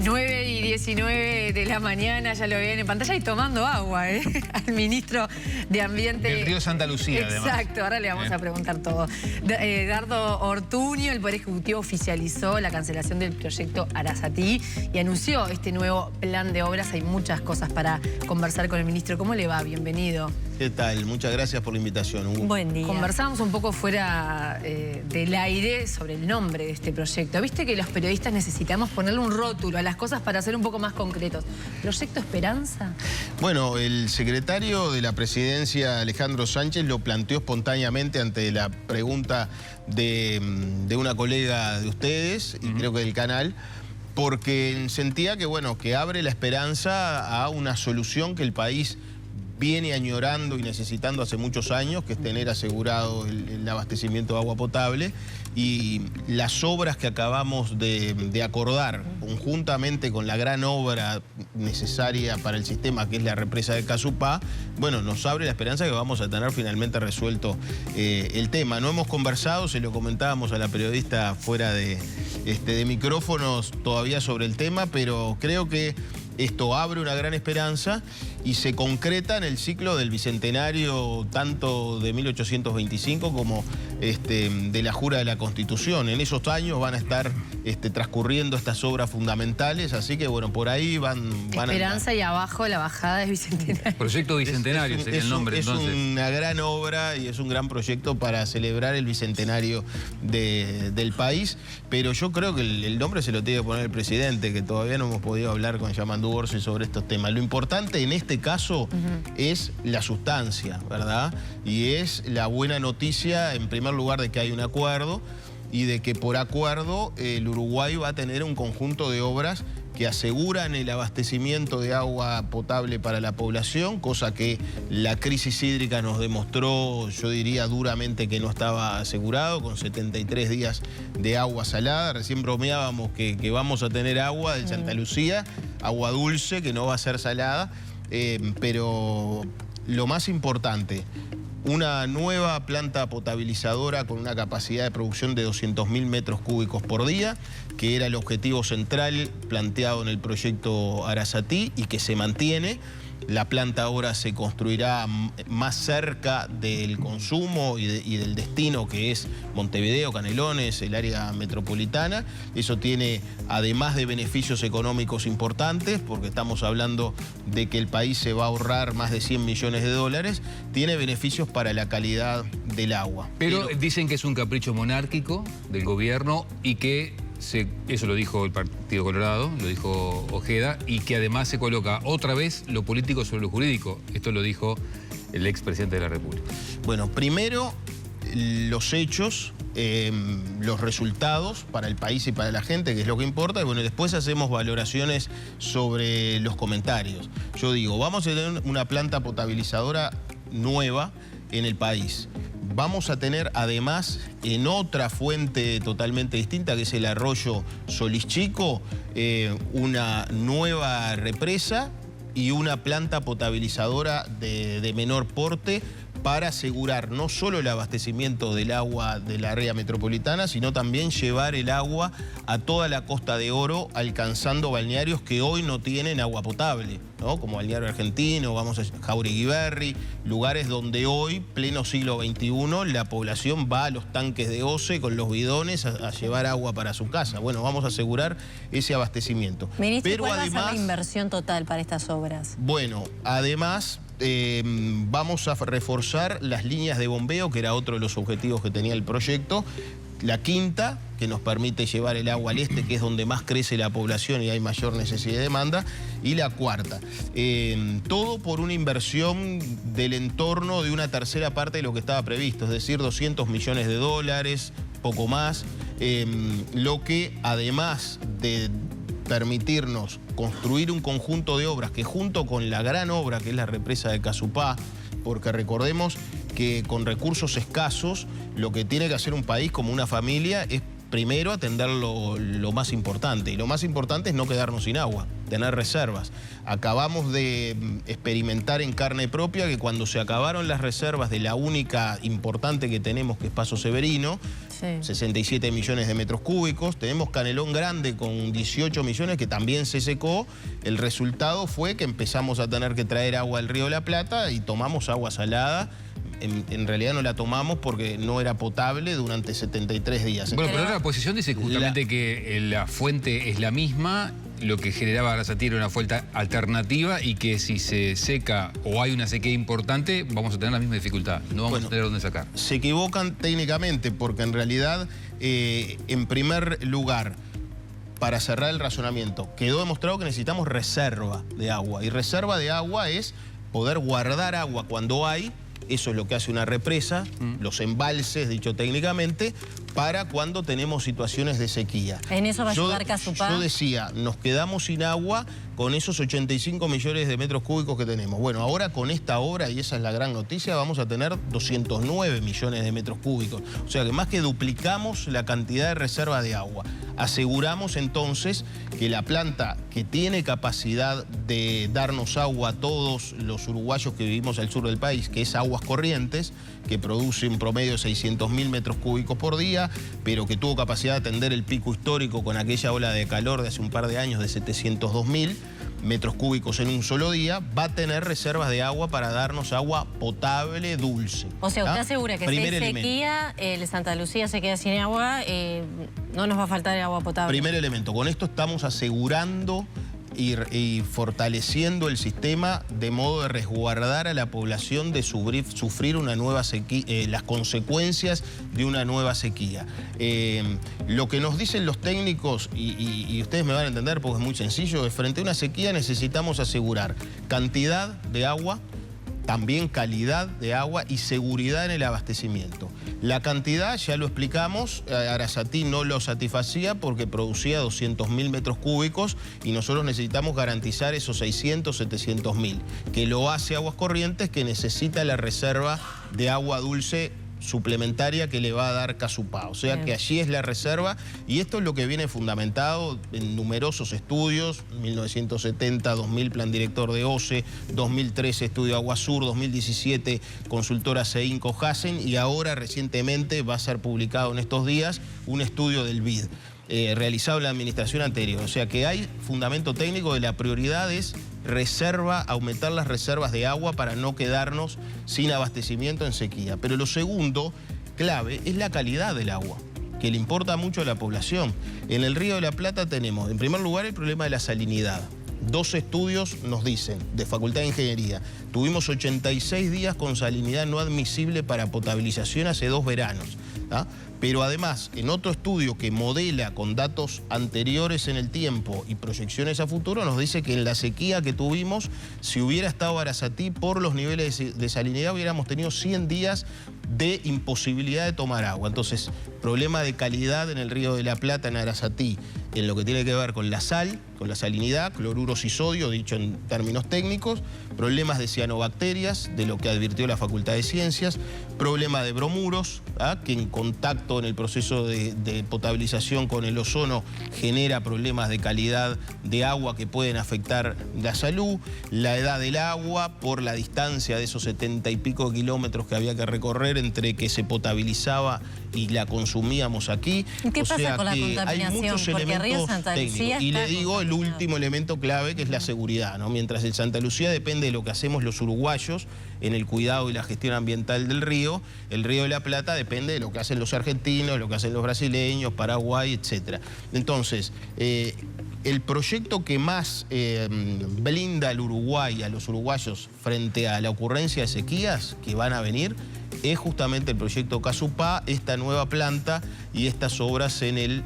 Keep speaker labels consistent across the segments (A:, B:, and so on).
A: 9:19 de la mañana, ya lo ven en pantalla y tomando agua, al ministro de Ambiente.
B: Del río Santa Lucía,
A: Exacto,
B: además.
A: Exacto, ahora le vamos a preguntar todo. Dardo Ortuño, el Poder Ejecutivo oficializó la cancelación del proyecto Arasatí y anunció este nuevo plan de obras. Hay muchas cosas para conversar con el ministro. ¿Cómo le va? Bienvenido.
C: ¿Qué tal? Muchas gracias por la invitación.
A: Buen día. Conversábamos un poco fuera del aire sobre el nombre de este proyecto. Viste que los periodistas necesitamos ponerle un rótulo a las cosas para ser un poco más concretos. ¿Proyecto Esperanza?
C: Bueno, el secretario de la Presidencia, Alejandro Sánchez, lo planteó espontáneamente ante la pregunta de una colega de ustedes, y creo que del canal, porque sentía que, bueno, que abre la esperanza a una solución que el país viene añorando y necesitando hace muchos años, que es tener asegurado el abastecimiento de agua potable, y las obras que acabamos de acordar conjuntamente con la gran obra necesaria para el sistema, que es la represa de Casupá, bueno, nos abre la esperanza que vamos a tener finalmente resuelto el tema. No hemos conversado, se lo comentábamos a la periodista fuera de micrófonos todavía sobre el tema, pero creo que esto abre una gran esperanza y se concreta en el ciclo del bicentenario tanto de 1825 como de la Jura de la Constitución. En esos años van a estar transcurriendo estas obras fundamentales, así que bueno, por ahí van
A: Esperanza y abajo la bajada del bicentenario.
B: Proyecto Bicentenario sería el nombre, entonces.
C: Es una gran obra y es un gran proyecto para celebrar el bicentenario del país, pero yo creo que el nombre se lo tiene que poner el presidente, que todavía no hemos podido hablar con Yamandu Orsi sobre estos temas. Lo importante en este caso es la sustancia, ¿verdad? Y es la buena noticia, en primer lugar, de que hay un acuerdo y de que por acuerdo el Uruguay va a tener un conjunto de obras que aseguran el abastecimiento de agua potable para la población, cosa que la crisis hídrica nos demostró, yo diría duramente, que no estaba asegurado, con 73 días de agua salada. Recién bromeábamos que vamos a tener agua del Santa Lucía, agua dulce, que no va a ser salada, pero lo más importante, una nueva planta potabilizadora con una capacidad de producción de 200.000 metros cúbicos por día, que era el objetivo central planteado en el proyecto Arasatí y que se mantiene. La planta ahora se construirá más cerca del consumo y del destino, que es Montevideo, Canelones, el área metropolitana. Eso tiene, además de beneficios económicos importantes, porque estamos hablando de que el país se va a ahorrar más de 100 millones de dólares, tiene beneficios para la calidad del agua.
B: Pero dicen que es un capricho monárquico del gobierno y que eso lo dijo el Partido Colorado, lo dijo Ojeda, y que además se coloca otra vez lo político sobre lo jurídico. Esto lo dijo el expresidente de la República.
C: Bueno, primero los hechos, los resultados para el país y para la gente, que es lo que importa, y bueno, después hacemos valoraciones sobre los comentarios. Yo digo, vamos a tener una planta potabilizadora nueva en el país. Vamos a tener además en otra fuente totalmente distinta, que es el arroyo Solís Chico, una nueva represa y una planta potabilizadora de menor porte para asegurar no solo el abastecimiento del agua de la área metropolitana, sino también llevar el agua a toda la Costa de Oro, alcanzando balnearios que hoy no tienen agua potable, ¿no? Como Balneario Argentino, vamos a Jauregui Berry, lugares donde hoy, pleno siglo XXI, la población va a los tanques de OCE con los bidones a llevar agua para su casa. Bueno, vamos a asegurar ese abastecimiento.
D: Ministro,
C: pero
D: ¿cuál
C: además,
D: va a ser la inversión total para estas obras?
C: Bueno, además vamos a reforzar las líneas de bombeo, que era otro de los objetivos que tenía el proyecto. La quinta, que nos permite llevar el agua al este, que es donde más crece la población y hay mayor necesidad y demanda. Y la cuarta. Todo por una inversión del entorno de una tercera parte de lo que estaba previsto, es decir, 200 millones de dólares, poco más. Lo que, además de permitirnos construir un conjunto de obras que, junto con la gran obra que es la represa de Casupá, porque recordemos que con recursos escasos lo que tiene que hacer un país como una familia es primero atender lo más importante. Y lo más importante es no quedarnos sin agua, tener reservas. Acabamos de experimentar en carne propia que cuando se acabaron las reservas de la única importante que tenemos, que es Paso Severino, sí, 67 millones de metros cúbicos, tenemos Canelón Grande con 18 millones que también se secó. El resultado fue que empezamos a tener que traer agua del Río de la Plata y tomamos agua salada. En realidad no la tomamos porque no era potable durante 73 días.
B: Bueno, pero ahora la oposición dice justamente que la fuente es la misma, lo que generaba Arasatí era una fuente alternativa y que si se seca o hay una sequía importante, vamos a tener la misma dificultad, no vamos a tener dónde sacar.
C: Se equivocan técnicamente porque en realidad, en primer lugar, para cerrar el razonamiento, quedó demostrado que necesitamos reserva de agua. Y reserva de agua es poder guardar agua cuando hay. Eso es lo que hace una represa, los embalses, dicho técnicamente, para cuando tenemos situaciones de sequía.
D: ¿En eso va a ayudar Casupá?
C: Yo decía, nos quedamos sin agua con esos 85 millones de metros cúbicos que tenemos. Bueno, ahora con esta obra, y esa es la gran noticia, vamos a tener 209 millones de metros cúbicos. O sea que más que duplicamos la cantidad de reserva de agua. Aseguramos entonces que la planta que tiene capacidad de darnos agua a todos los uruguayos que vivimos al sur del país, que es Aguas Corrientes, que produce un promedio de 600.000 metros cúbicos por día, pero que tuvo capacidad de atender el pico histórico con aquella ola de calor de hace un par de años de 702.000 metros cúbicos en un solo día, va a tener reservas de agua para darnos agua potable, dulce.
D: O sea, usted asegura que si hay sequía, Santa Lucía se queda sin agua, no nos va a faltar agua potable.
C: Primer elemento, con esto estamos asegurando y fortaleciendo el sistema de modo de resguardar a la población de sufrir una nueva sequía, las consecuencias de una nueva sequía. Lo que nos dicen los técnicos, y ustedes me van a entender porque es muy sencillo, es frente a una sequía necesitamos asegurar cantidad de agua, también calidad de agua y seguridad en el abastecimiento. La cantidad, ya lo explicamos, Arasatí no lo satisfacía porque producía 200.000 metros cúbicos y nosotros necesitamos garantizar esos 600, 700.000, que lo hace Aguas Corrientes, que necesita la reserva de agua dulce suplementaria que le va a dar Casupá. O sea que allí es la reserva y esto es lo que viene fundamentado en numerosos estudios, 1970, 2000 Plan Director de OCE, 2013 Estudio Agua Sur, 2017 Consultora CEINCO Hassen y ahora recientemente va a ser publicado en estos días un estudio del BID. Realizado en la administración anterior. O sea que hay fundamento técnico de la prioridad es reserva, aumentar las reservas de agua para no quedarnos sin abastecimiento en sequía. Pero lo segundo, clave, es la calidad del agua, que le importa mucho a la población. En el Río de la Plata tenemos, en primer lugar, el problema de la salinidad. 2 estudios nos dicen, de Facultad de Ingeniería, tuvimos 86 días con salinidad no admisible para potabilización hace 2 veranos. Pero además, en otro estudio que modela con datos anteriores en el tiempo y proyecciones a futuro, nos dice que en la sequía que tuvimos, si hubiera estado Arasatí por los niveles de salinidad, hubiéramos tenido 100 días de imposibilidad de tomar agua. Entonces, problema de calidad en el Río de la Plata, en Arasatí, en lo que tiene que ver con la sal, con la salinidad, cloruros y sodio, dicho en términos técnicos, problemas de cianobacterias, de lo que advirtió la Facultad de Ciencias, problema de bromuros, que en contacto en el proceso de potabilización con el ozono genera problemas de calidad de agua que pueden afectar la salud, la edad del agua por la distancia de esos 70 y pico kilómetros que había que recorrer entre que se potabilizaba y la consumíamos aquí.
D: ¿Qué pasa con la contaminación?
C: Hay muchos elementos técnicos. Y le digo el último elemento clave, que es la seguridad, ¿no? Mientras el Santa Lucía depende de lo que hacemos los uruguayos en el cuidado y la gestión ambiental del río, el Río de la Plata depende de lo que hacen los argentinos, lo que hacen los brasileños, Paraguay, etc. Entonces, el proyecto que más blinda al Uruguay, a los uruguayos, frente a la ocurrencia de sequías que van a venir, es justamente el proyecto Casupá, esta nueva planta y estas obras en el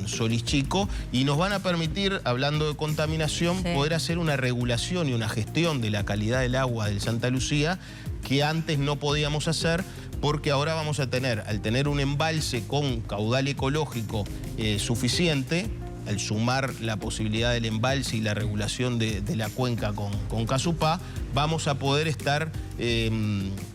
C: Solís Chico, y nos van a permitir, hablando de contaminación, poder hacer una regulación y una gestión de la calidad del agua del Santa Lucía que antes no podíamos hacer, porque ahora vamos a tener, al tener un embalse con caudal ecológico suficiente, al sumar la posibilidad del embalse y la regulación de la cuenca con Casupá, vamos a poder estar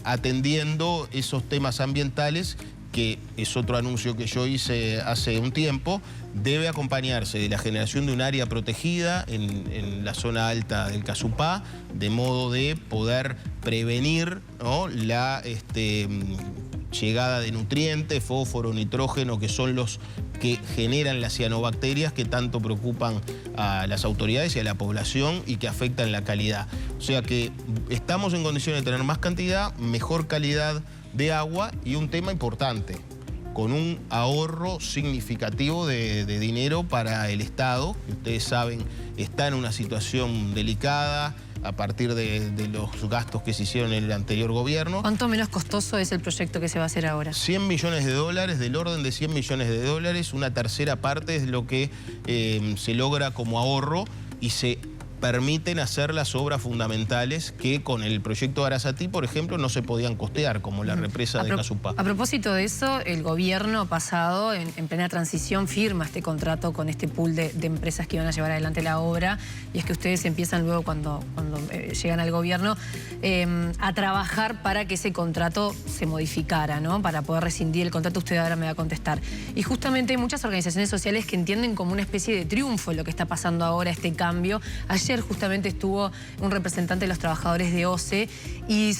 C: atendiendo esos temas ambientales que es otro anuncio que yo hice hace un tiempo, debe acompañarse de la generación de un área protegida en la zona alta del Casupá, de modo de poder prevenir, ¿no?, la llegada de nutrientes, fósforo, nitrógeno, que son los que generan las cianobacterias que tanto preocupan a las autoridades y a la población y que afectan la calidad. O sea que estamos en condiciones de tener más cantidad, mejor calidad de agua y un tema importante, con un ahorro significativo de dinero para el Estado, que ustedes saben está en una situación delicada a partir de los gastos que se hicieron en el anterior gobierno.
A: ¿Cuánto menos costoso es el proyecto que se va a hacer ahora?
C: 100 millones de dólares, del orden de 100 millones de dólares, una tercera parte es lo que se logra como ahorro y se permiten hacer las obras fundamentales que con el proyecto Arasatí, por ejemplo, no se podían costear, como la represa de Casupá.
A: A propósito de eso, el gobierno pasado, en plena transición, firma este contrato con este pool de empresas que iban a llevar adelante la obra, y es que ustedes empiezan luego, cuando llegan al gobierno, a trabajar para que ese contrato se modificara, ¿no? Para poder rescindir el contrato. Usted ahora me va a contestar. Y justamente hay muchas organizaciones sociales que entienden como una especie de triunfo lo que está pasando ahora, este cambio. Ayer justamente estuvo un representante de los trabajadores de OCE y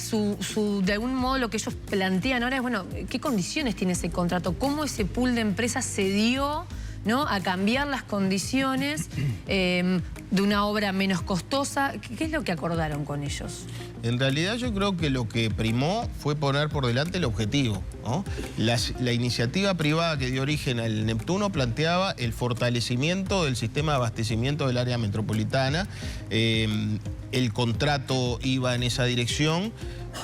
A: de algún modo lo que ellos plantean ahora es, bueno, ¿qué condiciones tiene ese contrato? ¿Cómo ese pool de empresas se dio, ¿no?, a cambiar las condiciones de una obra menos costosa? ¿Qué es lo que acordaron con ellos?
C: En realidad yo creo que lo que primó fue poner por delante el objetivo, ¿no? La iniciativa privada que dio origen al Neptuno planteaba el fortalecimiento del sistema de abastecimiento del área metropolitana. El contrato iba en esa dirección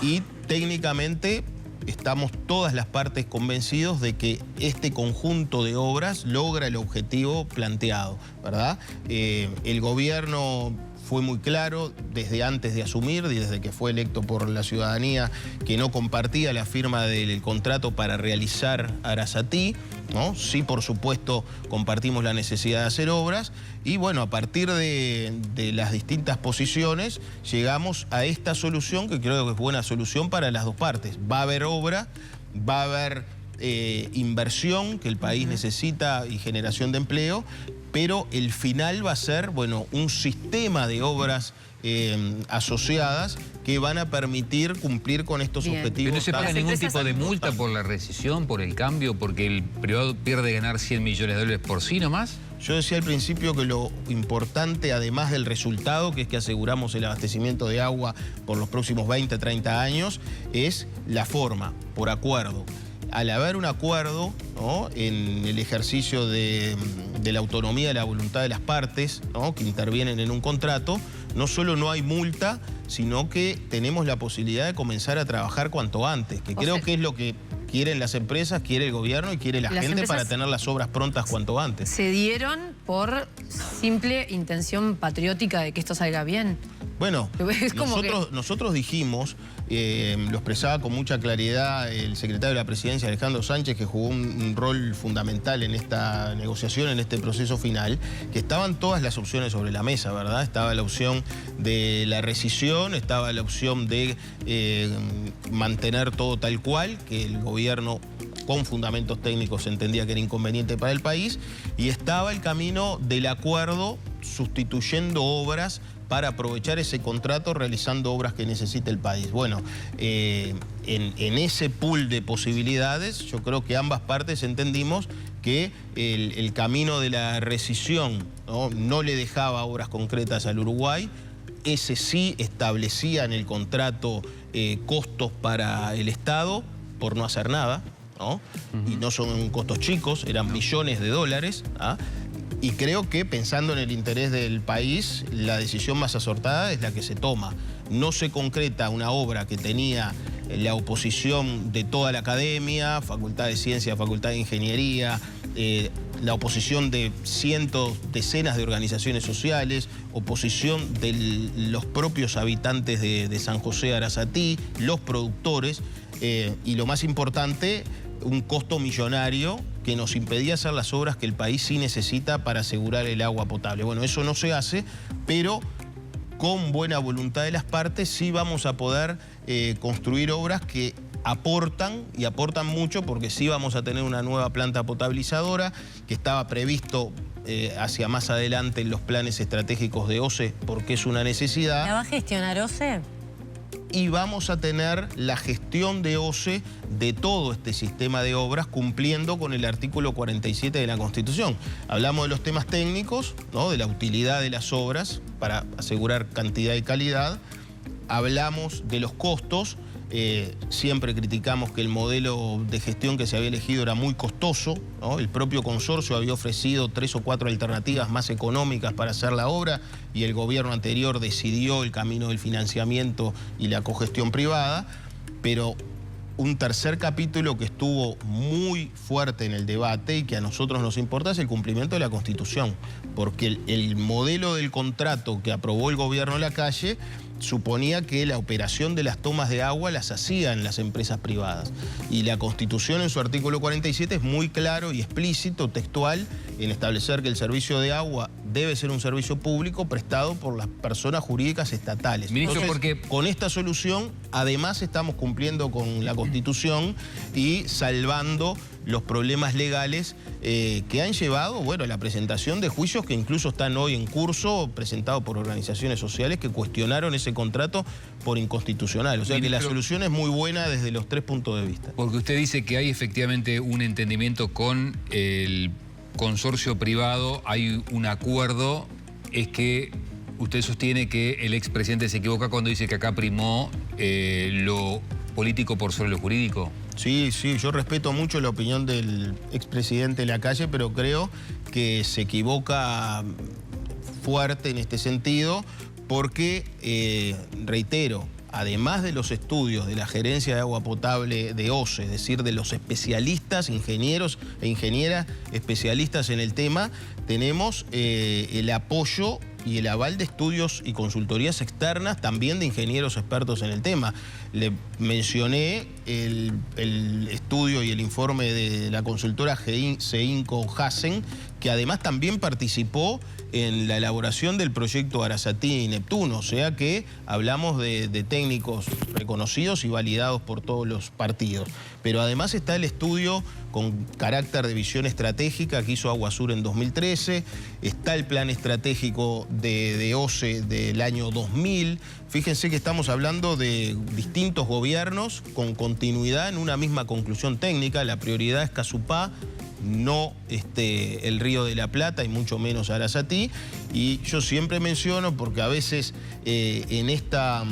C: y técnicamente estamos todas las partes convencidos de que este conjunto de obras logra el objetivo planteado, ¿verdad? El gobierno fue muy claro desde antes de asumir y desde que fue electo por la ciudadanía que no compartía la firma del contrato para realizar Arasatí, ¿no? Sí, por supuesto, compartimos la necesidad de hacer obras y bueno, a partir de las distintas posiciones llegamos a esta solución que creo que es buena solución para las dos partes. Va a haber obra, va a haber inversión que el país necesita y generación de empleo, pero el final va a ser, bueno, un sistema de obras asociadas que van a permitir cumplir con estos objetivos.
B: Pero no se paga ningún tipo de multa por la rescisión, por el cambio, porque el privado pierde ganar 100 millones de dólares por sí nomás.
C: Yo decía al principio que lo importante, además del resultado, que es que aseguramos el abastecimiento de agua por los próximos 20, 30 años, es la forma, por acuerdo. Al haber un acuerdo, ¿no?, en el ejercicio de la autonomía, de la voluntad de las partes, ¿no?, que intervienen en un contrato, no solo no hay multa, sino que tenemos la posibilidad de comenzar a trabajar cuanto antes, que creo que es lo que quieren las empresas, quiere el gobierno y quiere la gente para tener las obras prontas cuanto antes.
A: ¿Se dieron por simple intención patriótica de que esto salga bien?
C: Bueno, nosotros dijimos, lo expresaba con mucha claridad el secretario de la Presidencia, Alejandro Sánchez, que jugó un rol fundamental en esta negociación, en este proceso final, que estaban todas las opciones sobre la mesa, ¿verdad? Estaba la opción de la rescisión, estaba la opción de mantener todo tal cual, que el gobierno con fundamentos técnicos entendía que era inconveniente para el país, y estaba el camino del acuerdo sustituyendo obras para aprovechar ese contrato realizando obras que necesita el país. Bueno, en ese pool de posibilidades yo creo que ambas partes entendimos que el camino de la rescisión no le dejaba obras concretas al Uruguay. Ese sí establecía en el contrato costos para el Estado por no hacer nada, ¿no? Y no son costos chicos, eran millones de dólares, ¿ah? Y creo que pensando en el interés del país, la decisión más acertada es la que se toma. No se concreta una obra que tenía la oposición de toda la academia, Facultad de Ciencia, Facultad de Ingeniería, la oposición de cientos, decenas de organizaciones sociales, oposición de los propios habitantes de San José Arasatí, los productores, y lo más importante, un costo millonario que nos impedía hacer las obras que el país sí necesita para asegurar el agua potable. Bueno, eso no se hace, pero con buena voluntad de las partes sí vamos a poder construir obras que aportan y aportan mucho porque sí vamos a tener una nueva planta potabilizadora que estaba previsto hacia más adelante en los planes estratégicos de OCE porque es una necesidad.
D: ¿La va a gestionar OCE?
C: Y vamos a tener la gestión de OCE de todo este sistema de obras cumpliendo con el artículo 47 de la Constitución. Hablamos de los temas técnicos, ¿no? De la utilidad de las obras para asegurar cantidad y calidad. Hablamos de los costos. Siempre criticamos que el modelo de gestión que se había elegido era muy costoso, ¿no? El propio consorcio había ofrecido 3 o 4 alternativas más económicas para hacer la obra y el gobierno anterior decidió el camino del financiamiento y la cogestión privada, pero un tercer capítulo que estuvo muy fuerte en el debate y que a nosotros nos importa es el cumplimiento de la Constitución, porque el modelo del contrato que aprobó el gobierno Lacalle suponía que la operación de las tomas de agua las hacían las empresas privadas. Y la Constitución en su artículo 47 es muy claro y explícito, textual, en establecer que el servicio de agua debe ser un servicio público prestado por las personas jurídicas estatales.
B: Ministro,
C: entonces,
B: porque
C: con esta solución, además estamos cumpliendo con la Constitución y salvando los problemas legales que han llevado, bueno, a la presentación de juicios que incluso están hoy en curso, presentados por organizaciones sociales que cuestionaron ese contrato por inconstitucional. O sea que la solución es muy buena desde los 3 puntos de vista.
B: Porque usted dice que hay efectivamente un entendimiento con el consorcio privado, hay un acuerdo, es que usted sostiene que el expresidente se equivoca cuando dice que acá primó lo político por sobre lo jurídico.
C: Sí, yo respeto mucho la opinión del expresidente Lacalle, pero creo que se equivoca fuerte en este sentido porque, reitero, además de los estudios de la Gerencia de Agua Potable de OCE, es decir, de los especialistas, ingenieros e ingenieras especialistas en el tema, tenemos el apoyo y el aval de estudios y consultorías externas, también de ingenieros expertos en el tema. Le mencioné el estudio y el informe de la consultora CEINCO Hassen, que además también participó en la elaboración del proyecto Arasatí y Neptuno, o sea que hablamos de técnicos reconocidos y validados por todos los partidos. Pero además está el estudio con carácter de visión estratégica que hizo Aguasur en 2013, está el plan estratégico de OCE del año 2000. Fíjense que estamos hablando de distintos gobiernos con continuidad en una misma conclusión técnica. La prioridad es Casupá, no el Río de la Plata y mucho menos Arasatí. Y yo siempre menciono, porque a veces en esta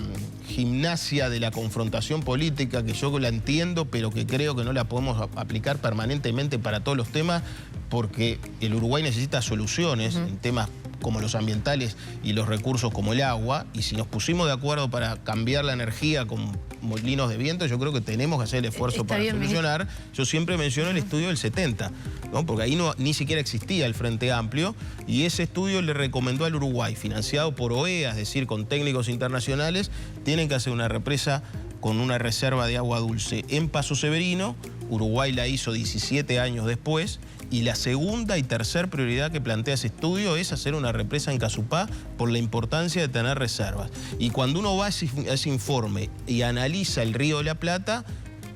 C: gimnasia de la confrontación política, que yo la entiendo, pero que creo que no la podemos aplicar permanentemente para todos los temas, porque el Uruguay necesita soluciones en temas como los ambientales y los recursos como el agua, y si nos pusimos de acuerdo para cambiar la energía con molinos de viento, yo creo que tenemos que hacer el esfuerzo para solucionar. Yo siempre menciono el estudio del 70, ¿no? Porque ahí ni siquiera existía el Frente Amplio, y ese estudio le recomendó al Uruguay, financiado por OEA, es decir, con técnicos internacionales, tienen que hacer una represa con una reserva de agua dulce en Paso Severino. Uruguay la hizo 17 años después, y la segunda y tercera prioridad que plantea ese estudio es hacer una represa en Casupá por la importancia de tener reservas. Y cuando uno va a ese informe y analiza el Río de la Plata,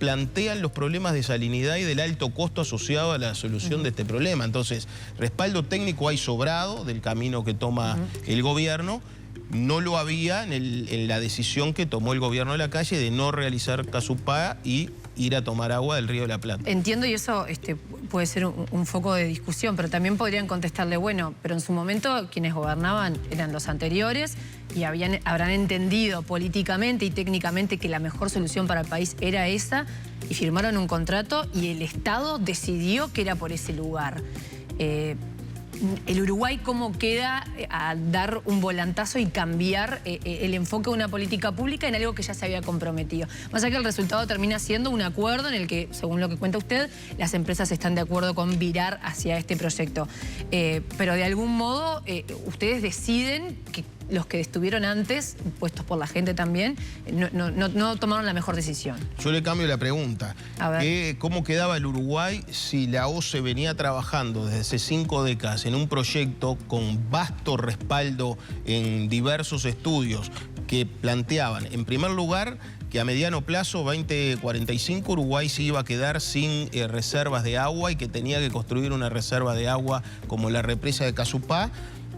C: plantean los problemas de salinidad y del alto costo asociado a la solución de este problema. Entonces, respaldo técnico hay sobrado del camino que toma el gobierno. No lo había en la decisión que tomó el gobierno de Lacalle de no realizar Casupá y ir a tomar agua del Río de la Plata.
A: Entiendo, y eso puede ser un foco de discusión, pero también podrían contestarle, bueno, pero en su momento quienes gobernaban eran los anteriores y habrán entendido políticamente y técnicamente que la mejor solución para el país era esa, y firmaron un contrato y el Estado decidió que era por ese lugar. El Uruguay, ¿cómo queda a dar un volantazo y cambiar el enfoque de una política pública en algo que ya se había comprometido? Más allá que el resultado termina siendo un acuerdo en el que, según lo que cuenta usted, las empresas están de acuerdo con virar hacia este proyecto. Pero de algún modo, ustedes deciden que los que estuvieron antes, puestos por la gente también, no tomaron la mejor decisión.
C: Yo le cambio la pregunta. ¿Cómo quedaba el Uruguay si la OCE venía trabajando desde hace 5 décadas en un proyecto con vasto respaldo en diversos estudios que planteaban, en primer lugar, que a mediano plazo, 2045, Uruguay se iba a quedar sin reservas de agua y que tenía que construir una reserva de agua como la represa de Casupá.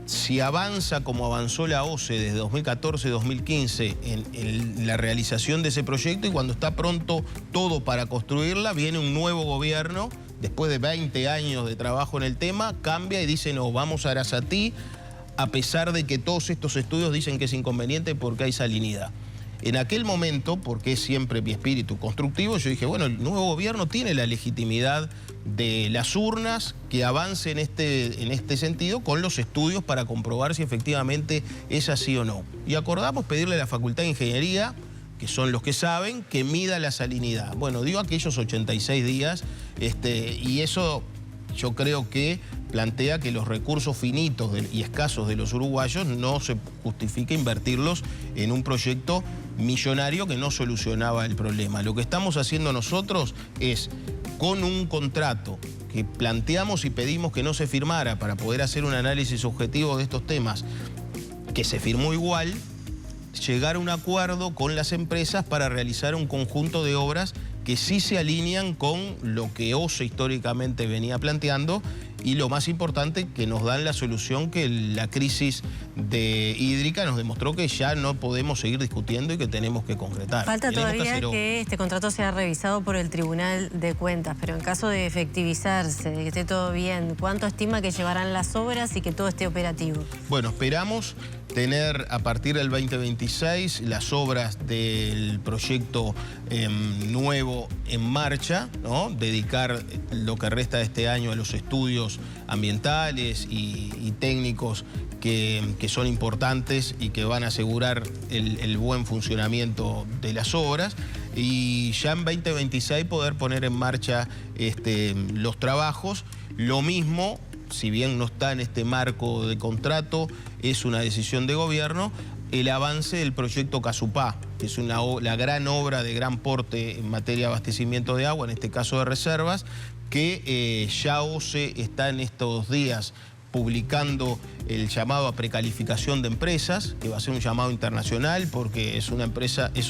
C: Si avanza como avanzó la OCE desde 2014-2015 en la realización de ese proyecto, y cuando está pronto todo para construirla, viene un nuevo gobierno, después de 20 años de trabajo en el tema, cambia y dice, no, vamos a Arasatí, a pesar de que todos estos estudios dicen que es inconveniente porque hay salinidad. En aquel momento, porque es siempre mi espíritu constructivo, yo dije, bueno, el nuevo gobierno tiene la legitimidad de las urnas que avance en este sentido con los estudios para comprobar si efectivamente es así o no. Y acordamos pedirle a la Facultad de Ingeniería, que son los que saben, que mida la salinidad. Bueno, dio aquellos 86 días y eso yo creo que plantea que los recursos finitos y escasos de los uruguayos no se justifica invertirlos en un proyecto millonario que no solucionaba el problema. Lo que estamos haciendo nosotros es, con un contrato que planteamos y pedimos que no se firmara para poder hacer un análisis objetivo de estos temas, que se firmó igual, llegar a un acuerdo con las empresas para realizar un conjunto de obras que sí se alinean con lo que OCE históricamente venía planteando y lo más importante, que nos dan la solución que la crisis hídrica nos demostró que ya no podemos seguir discutiendo y que tenemos que concretar.
D: Falta todavía que este contrato sea revisado por el Tribunal de Cuentas, pero en caso de efectivizarse, de que esté todo bien, ¿cuánto estima que llevarán las obras y que todo esté operativo?
C: Bueno, esperamos tener a partir del 2026 las obras del proyecto nuevo en marcha, ¿no? Dedicar lo que resta de este año a los estudios ambientales y técnicos que son importantes y que van a asegurar el buen funcionamiento de las obras, y ya en 2026 poder poner en marcha los trabajos. Lo mismo, si bien no está en este marco de contrato, es una decisión de gobierno, el avance del proyecto Casupá, que es la gran obra de gran porte en materia de abastecimiento de agua, en este caso de reservas, que ya OCE está en estos días publicando el llamado a precalificación de empresas, que va a ser un llamado internacional porque es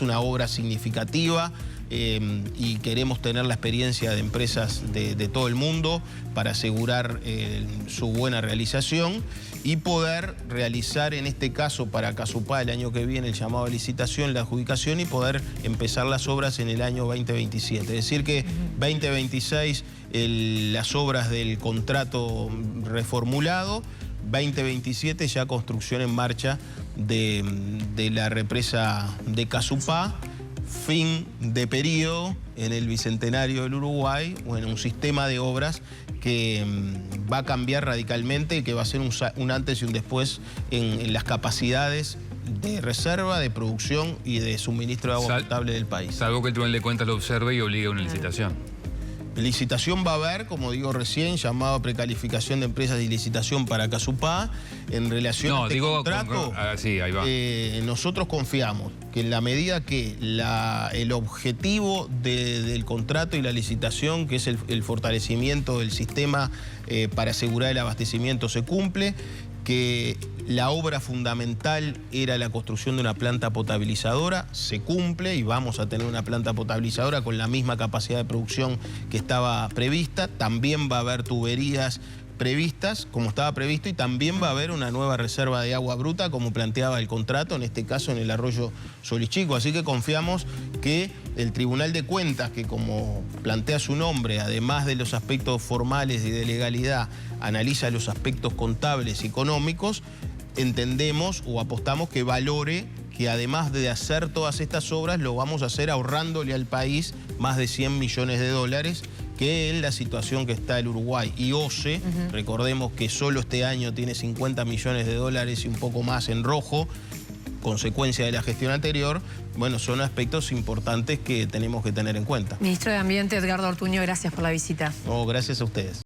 C: una obra significativa, y queremos tener la experiencia de empresas de todo el mundo para asegurar su buena realización y poder realizar, en este caso para Casupá, el año que viene el llamado a licitación, la adjudicación, y poder empezar las obras en el año 2027. Es decir que 2026 las obras del contrato reformulado, 2027 ya construcción en marcha de la represa de Casupá, fin de periodo en el Bicentenario del Uruguay, bueno, un sistema de obras que va a cambiar radicalmente y que va a ser un antes y un después en las capacidades de reserva, de producción y de suministro de agua potable del país.
B: Salvo que el Tribunal de Cuentas lo observe y obligue a una licitación.
C: Licitación va a haber, como digo recién, llamado a precalificación de empresas y licitación para Casupá. En relación a este contrato,
B: sí, ahí va.
C: Nosotros confiamos que en la medida que el objetivo del contrato y la licitación, que es el fortalecimiento del sistema para asegurar el abastecimiento, se cumple, que la obra fundamental era la construcción de una planta potabilizadora, se cumple y vamos a tener una planta potabilizadora con la misma capacidad de producción que estaba prevista. También va a haber tuberías previstas, como estaba previsto, y también va a haber una nueva reserva de agua bruta, como planteaba el contrato, en este caso en el arroyo Solichico. Así que confiamos que el Tribunal de Cuentas, que como plantea su nombre, además de los aspectos formales y de legalidad, analiza los aspectos contables y económicos, entendemos o apostamos que valore que además de hacer todas estas obras, lo vamos a hacer ahorrándole al país más de 100 millones de dólares, que en la situación que está el Uruguay y OCE, recordemos que solo este año tiene 50 millones de dólares y un poco más en rojo, consecuencia de la gestión anterior. Bueno, son aspectos importantes que tenemos que tener en cuenta.
A: Ministro de Ambiente, Edgardo Ortuño, gracias por la visita.
C: No, gracias a ustedes.